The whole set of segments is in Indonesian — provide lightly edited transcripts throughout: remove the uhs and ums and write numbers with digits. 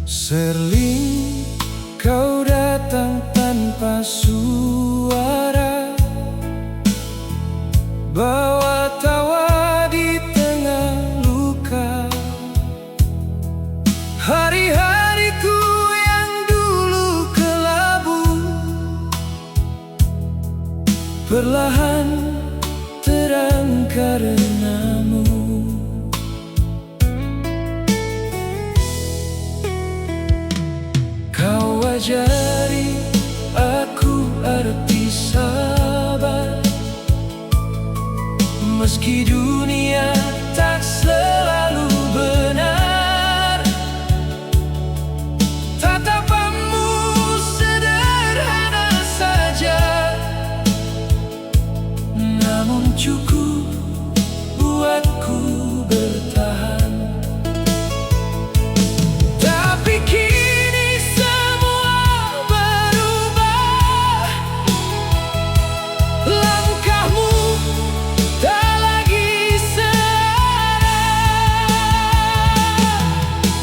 Serling kau datang tanpa suara, bawa tawa di tengah luka. Hari-hariku yang dulu kelabu perlahan terang karenamu. Kau ajari aku arti sabar, meski dunia tak selalu benar. Tatapanmu sederhana saja, namun cukup buatku bertahan. Tapi kini semua berubah, langkahmu tak lagi searah.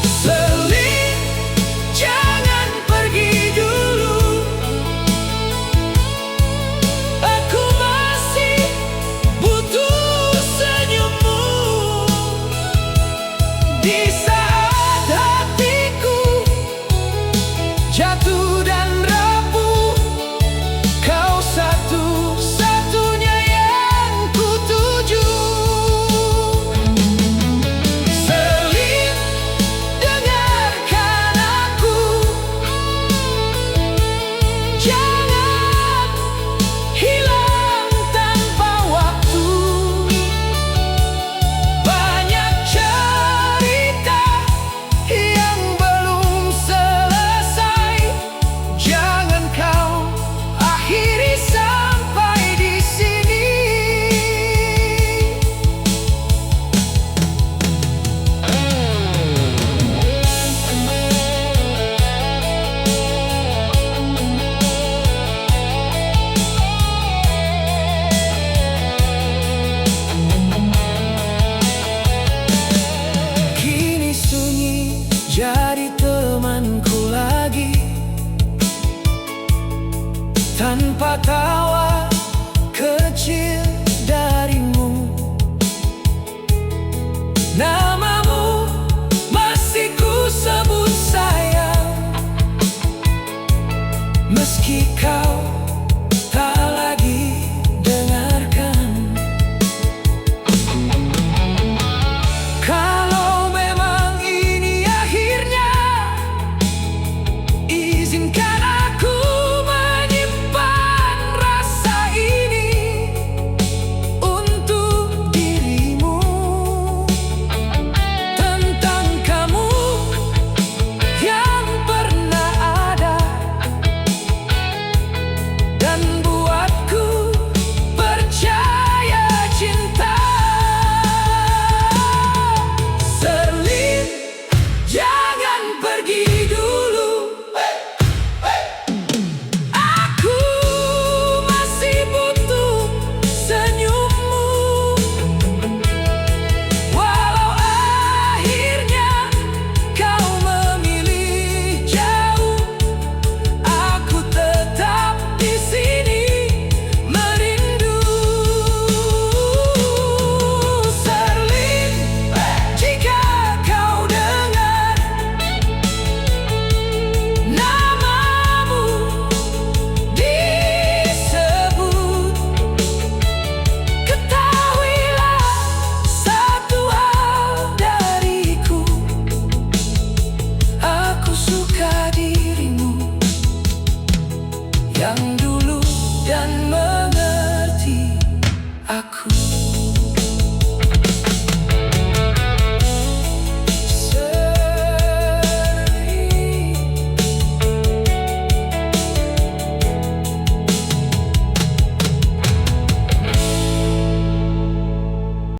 Seling, jangan pergi dulu, aku masih butuh senyummu. Di saat hatiku jatuh dan rapuh, kau satu-satunya yang ku tuju. Seling, dengarkan aku, jangan hilang tanpa waktu. Banyak cerita yang belum selesai, jangan kau akhiri sampai di sini. Kini sunyi jadi temanku lagi, tanpa tawa